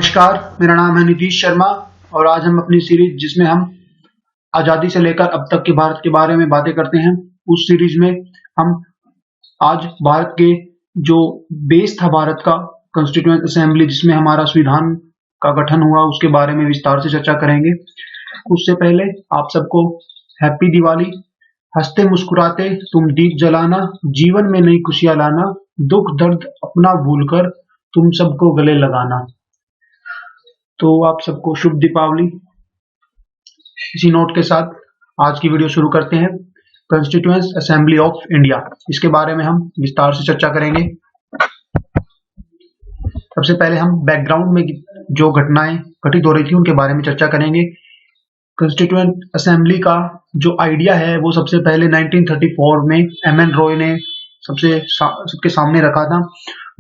नमस्कार, मेरा नाम है नीतीश शर्मा और आज हम अपनी सीरीज जिसमें हम आजादी से लेकर अब तक के भारत के बारे में बातें करते हैं, उस सीरीज में हम आज भारत के जो बेस था भारत का कॉन्स्टिट्यूएंट असेंबली जिसमें हमारा संविधान का गठन हुआ उसके बारे में विस्तार से चर्चा करेंगे। उससे पहले आप सबको हैप्पी दिवाली। हंसते मुस्कुराते तुम दीप जलाना, जीवन में नई खुशियां लाना, दुख दर्द अपना भूलकर तुम सबको गले लगाना। तो आप सबको शुभ दीपावली। इसी नोट के साथ आज की वीडियो शुरू करते हैं। कॉन्स्टिट्यूएंट असेंबली ऑफ इंडिया, इसके बारे में हम विस्तार से चर्चा करेंगे। सबसे पहले हम बैकग्राउंड में जो घटनाएं घटित हो रही थी उनके बारे में चर्चा करेंगे। कॉन्स्टिट्यूएंट असेंबली का जो आइडिया है वो सबसे पहले 1934 में एम.एन. रॉय ने सबके सामने रखा था,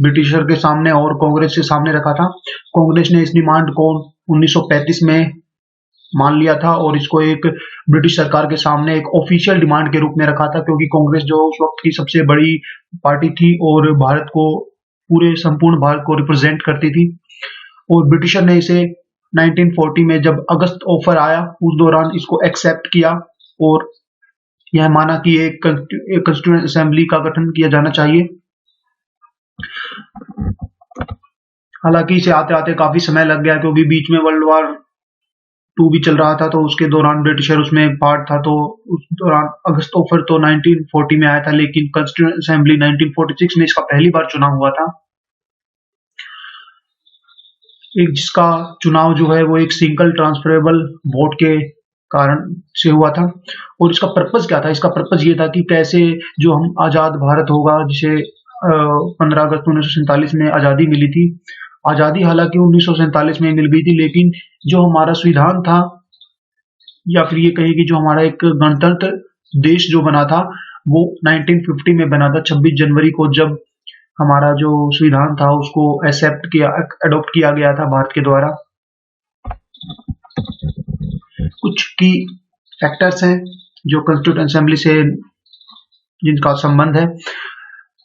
ब्रिटिशर के सामने और कांग्रेस के सामने रखा था। कांग्रेस ने इस डिमांड को 1935 में मान लिया था और इसको एक ब्रिटिश सरकार के सामने एक ऑफिशियल डिमांड के रूप में रखा था, क्योंकि कांग्रेस जो उस वक्त की सबसे बड़ी पार्टी थी और भारत को पूरे संपूर्ण भारत को रिप्रेजेंट करती थी। और ब्रिटिशर ने इसे 1940 में जब अगस्त ऑफर आया उस दौरान इसको एक्सेप्ट किया और यह माना कि एक कॉन्स्टिट्यूएंट असेंबली का गठन किया जाना चाहिए। हालांकि इसे आते आते काफी समय लग गया, क्योंकि बीच में वर्ल्ड वॉर 2 भी चल रहा था, तो उसके दौरान ब्रिटिशर उसमें पार्ट था। तो उस दौरान अगस्त ऑफर तो 1940 में आया था, लेकिन कॉन्स्टिट्यूएंट असेंबली 1946 में इसका पहली बार चुनाव हुआ था। एक जिसका चुनाव जो है वो एक सिंगल ट्रांसफरेबल वोट के कारण से हुआ था। और इसका पर्पस क्या था? इसका पर्पस ये था कि कैसे जो हम आजाद भारत होगा, जिसे 15 अगस्त 1947 में आजादी मिली थी। आजादी हालांकि 1947 में मिल गई थी, लेकिन जो हमारा संविधान था या फिर ये कहे कि जो हमारा एक गणतंत्र देश जो बना था वो 1950 में बना था। 26 जनवरी को जब हमारा जो संविधान था उसको अडॉप्ट किया गया था भारत के द्वारा। कुछ की फैक्टर्स हैं जो कॉन्स्टिट्यूएंट असेंबली से जिनका संबंध है।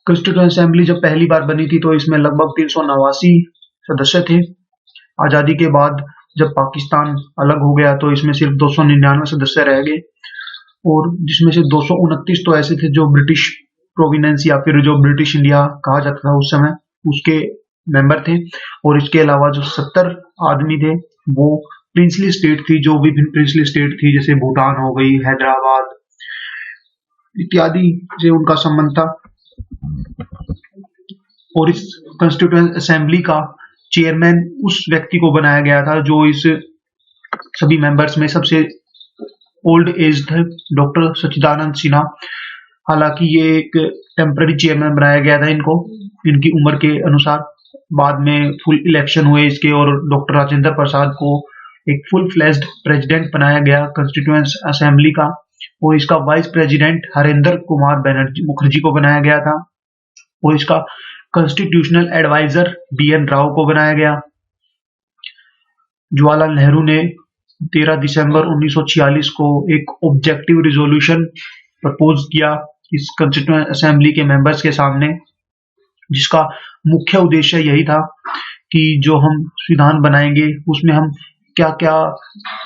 कॉन्स्टिट्यूएंट असेंबली जब पहली बार बनी थी तो इसमें लगभग 389 सदस्य थे। आजादी के बाद जब पाकिस्तान अलग हो गया तो इसमें सिर्फ 299 सदस्य रह गए, और जिसमें से 229 तो ऐसे थे जो ब्रिटिश प्रोविनेंस या फिर जो ब्रिटिश इंडिया कहा जाता था उस समय उसके मेंबर थे। और इसके अलावा जो 70 आदमी थे वो प्रिंसली स्टेट थी, जो विभिन्न प्रिंसली स्टेट थी, जैसे भूटान हो गई, हैदराबाद इत्यादि से उनका संबंध था। और इस कॉन्स्टिट्यूएंट असेंबली का चेयरमैन उस व्यक्ति को बनाया गया था जो इस सभी मेंबर्स में सबसे ओल्ड एज थे, डॉक्टर सच्चिदानंद सिन्हा। हालांकि ये एक टेम्पररी चेयरमैन बनाया गया था इनको, इनकी उम्र के अनुसार। बाद में फुल इलेक्शन हुए इसके और डॉक्टर राजेंद्र प्रसाद को एक फुल फ्लेज्ड प्रेसिडेंट बनाया गया कॉन्स्टिट्यूएंट असेंबली का, और इसका वाइस प्रेसिडेंट हरेंद्र कुमार बैनर्जी मुखर्जी को बनाया गया था, और इसका कॉन्स्टिट्यूशनल एडवाइजर बी.एन. राव को बनाया गया। जवाहरलाल नेहरू ने 13 दिसंबर 1946 को एक ऑब्जेक्टिव रिजोल्यूशन प्रपोज किया इस कॉन्स्टिट्यूएंट असेंबली के मेंबर्स के सामने, जिसका मुख्य उद्देश्य यही था कि जो हम संविधान बनाएंगे उसमें हम क्या क्या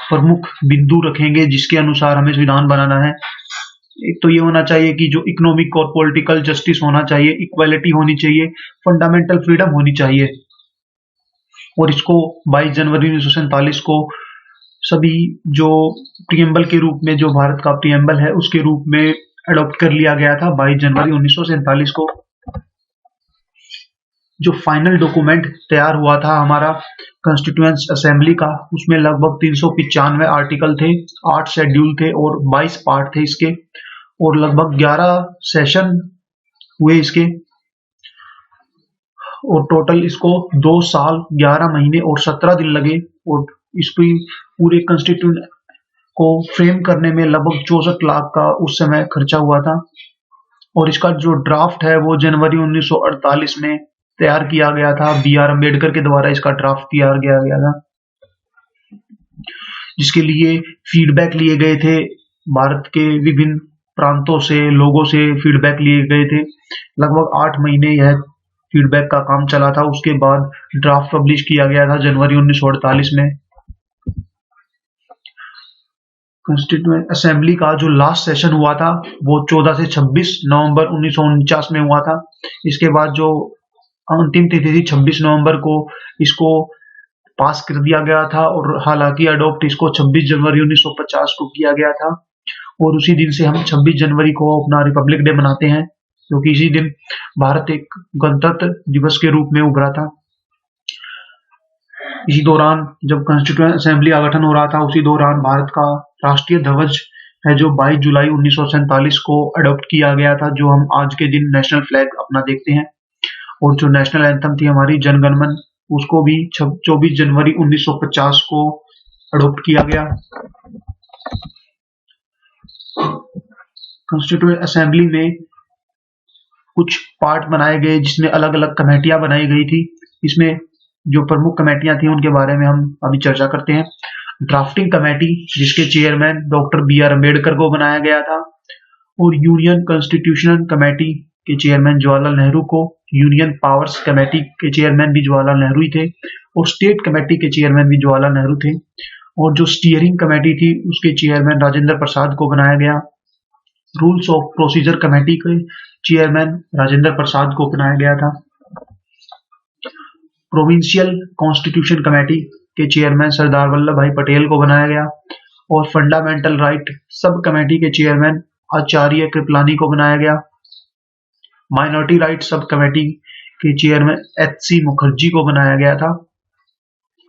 प्रमुख बिंदु रखेंगे जिसके अनुसार हमें संविधान बनाना है। एक तो ये होना चाहिए कि जो इकोनॉमिक और पॉलिटिकल जस्टिस होना चाहिए, इक्वालिटी होनी चाहिए, फंडामेंटल फ्रीडम होनी चाहिए। और इसको 22 जनवरी 1947 को सभी जो प्रीएम्बल के रूप में, जो भारत का प्रीएम्बल है उसके रूप में अडॉप्ट कर लिया गया था 22 जनवरी 1947 को। जो फाइनल डॉक्यूमेंट तैयार हुआ था हमारा कॉन्स्टिट्यूएंट असेंबली का, उसमें लगभग 395 आर्टिकल थे, 8 शेड्यूल थे और 22 पार्ट थे इसके, और लगभग 11 सेशन हुए इसके, और टोटल इसको 2 साल 11 महीने और 17 दिन लगे। और इसकी पूरे कॉन्स्टिट्यूएंट को फ्रेम करने में लगभग 64 लाख का उस समय खर्चा हुआ था। और इसका जो ड्राफ्ट है वो जनवरी 1948 में तैयार किया गया था, बी.आर. अम्बेडकर के द्वारा इसका ड्राफ्ट तैयार किया गया था, जिसके लिए फीडबैक लिए गए थे भारत के विभिन्न प्रांतों से, लोगों से फीडबैक लिए गए थे। लगभग 8 महीने यह फीडबैक का काम चला था। उसके बाद ड्राफ्ट पब्लिश किया गया था जनवरी 1948 में। कॉन्स्टिट्यूएंट असेंबली का जो लास्ट सेशन हुआ था वो 14 से 26 नवंबर 1949 में हुआ था। इसके बाद जो अंतिम तिथि थी 26 नवंबर को इसको पास कर दिया गया था, और हालांकि अडॉप्ट इसको 26 जनवरी 1950 को किया गया था। और उसी दिन से हम 26 जनवरी को अपना रिपब्लिक डे मनाते हैं, क्योंकि इसी दिन भारत एक गणतंत्र दिवस के रूप में उभरा था। इसी दौरान जब कॉन्स्टिट्यूएंट असेंबली का गठन हो रहा था, उसी दौरान भारत का राष्ट्रीय ध्वज है जो 22 जुलाई 1947 को अडॉप्ट किया गया था, जो हम आज के दिन नेशनल फ्लैग अपना देखते हैं। और जो नेशनल एंथम थी हमारी जनगणमन, उसको भी 24 जनवरी 1950 को अडॉप्ट किया गया। कॉन्स्टिट्यूएंट असेंबली में कुछ पार्ट बनाए गए जिसमें अलग अलग कमेटियां बनाई गई थी। इसमें जो प्रमुख कमेटियां थी उनके बारे में हम अभी चर्चा करते हैं। ड्राफ्टिंग कमेटी, जिसके चेयरमैन डॉक्टर BR अम्बेडकर को बनाया गया था, और यूनियन कॉन्स्टिट्यूशनल कमेटी के चेयरमैन जवाहरलाल नेहरू को, यूनियन पावर्स कमेटी के चेयरमैन भी जवाहरलाल नेहरू ही थे, और स्टेट कमेटी के चेयरमैन भी जवाहरलाल नेहरू थे। और जो स्टीयरिंग कमेटी थी उसके चेयरमैन राजेंद्र प्रसाद को बनाया गया। रूल्स ऑफ प्रोसीजर कमेटी के चेयरमैन राजेंद्र प्रसाद को बनाया गया था। प्रोविंशियल कॉन्स्टिट्यूशन कमेटी के चेयरमैन सरदार वल्लभ भाई पटेल को बनाया गया। और फंडामेंटल राइट सब कमेटी के चेयरमैन आचार्य कृपलानी को बनाया गया। माइनॉरिटी राइट सब कमेटी के चेयरमैन HC मुखर्जी को बनाया गया था।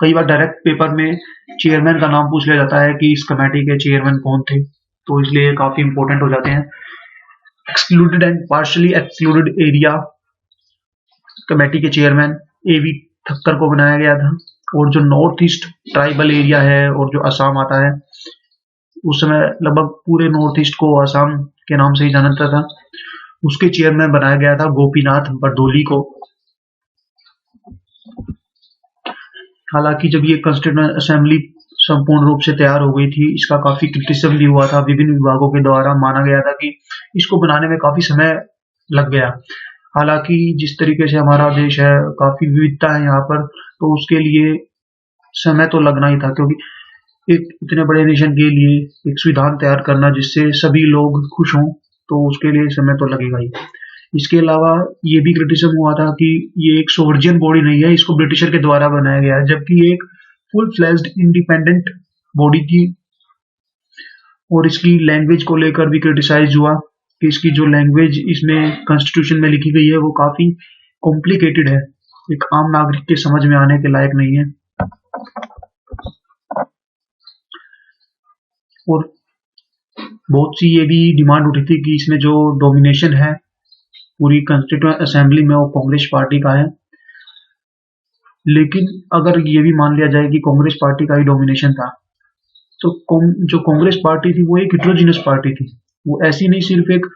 कई बार डायरेक्ट पेपर में चेयरमैन का नाम पूछ लिया जाता है कि इस कमेटी के चेयरमैन कौन थे, तो इसलिए काफी इंपॉर्टेंट हो जाते हैं। Excluded and partially excluded area committee के चेयरमैन AV ठक्कर को बनाया गया था। और जो नॉर्थ ईस्ट ट्राइबल एरिया है और जो असम आता है, उस समय लगभग पूरे नॉर्थ ईस्ट को असम के नाम से ही जाना जाता था, उसके चेयरमैन बनाया गया था गोपीनाथ बरदोली को। हालांकि जब ये कॉन्स्टिट्यूएंट असेंबली संपूर्ण रूप से तैयार हो गई थी, इसका काफी क्रिटिसिज्म भी हुआ था विभिन्न विभागों के द्वारा। माना गया था कि इसको बनाने में काफी समय लग गया। हालांकि जिस तरीके से हमारा देश है, काफी विविधता है यहाँ पर, तो उसके लिए समय तो लगना ही था, क्योंकि एक इतने बड़े नेशन के लिए एक संविधान तैयार करना जिससे सभी लोग खुश हों, तो उसके लिए समय तो लगेगा ही। इसके अलावा ये भी क्रिटिसिज्म हुआ था कि ये एक सोवर्जियन बॉडी नहीं है, इसको ब्रिटिशर के द्वारा बनाया गया है, जबकि ये एक फुल फ्लेज्ड इंडिपेंडेंट बॉडी थी। और इसकी लैंग्वेज को लेकर भी क्रिटिसाइज हुआ कि इसकी जो लैंग्वेज इसमें कॉन्स्टिट्यूशन में लिखी गई है वो काफी कॉम्प्लिकेटेड है, एक आम नागरिक के समझ में आने के लायक नहीं है। और बहुत सी ये भी डिमांड उठी थी कि इसमें जो डोमिनेशन है पूरी कॉन्स्टिट्यूएंट असेंबली में वो कांग्रेस पार्टी का है। लेकिन अगर ये भी मान लिया जाए कि कांग्रेस पार्टी का ही डोमिनेशन था, तो जो कांग्रेस पार्टी थी वो एक हिट्रोजिनस पार्टी थी। वो ऐसी नहीं सिर्फ एक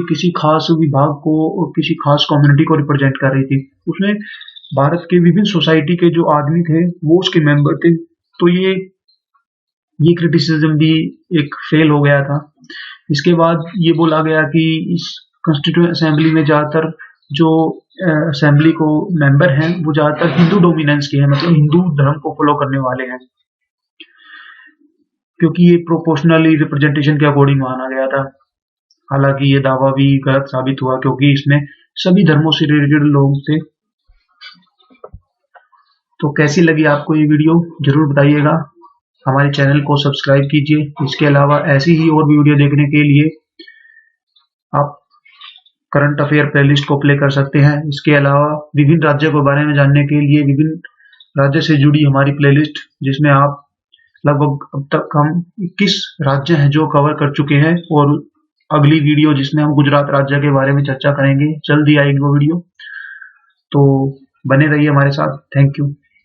किसी खास विभाग को और किसी खास कम्युनिटी को रिप्रेजेंट कर रही थी, उसमें भारत के विभिन्न सोसाइटी के जो आदमी थे वो उसके मेंबर थे। तो ये क्रिटिसिज्म भी एक फेल हो गया था। इसके बाद ये बोला गया कि इस कॉन्स्टिट्यूएंट असेंबली में ज्यादातर जो असेंबली को मेंबर हैं वो ज्यादातर हिंदू डोमिनेंस के हैं, मतलब हिंदू धर्म को फॉलो करने वाले हैं, क्योंकि ये प्रोपोर्शनली रिप्रेजेंटेशन के अकॉर्डिंग माना गया था। हालांकि ये दावा भी गलत साबित हुआ, क्योंकि इसमें सभी धर्मों से रिलेटेड लोग थे। तो कैसी लगी आपको ये वीडियो जरूर बताइएगा। हमारे चैनल को सब्सक्राइब कीजिए। इसके अलावा ऐसी ही और भी वीडियो देखने के लिए आप करंट अफेयर प्लेलिस्ट को प्ले कर सकते हैं। इसके अलावा विभिन्न राज्यों के बारे में जानने के लिए विभिन्न राज्य से जुड़ी हमारी प्लेलिस्ट, जिसमें आप लगभग अब तक हम 21 राज्य हैं जो कवर कर चुके हैं, और अगली वीडियो जिसमें हम गुजरात राज्य के बारे में चर्चा करेंगे, जल्दी आएगी वो वीडियो। तो बने रहिए हमारे साथ। Thank you.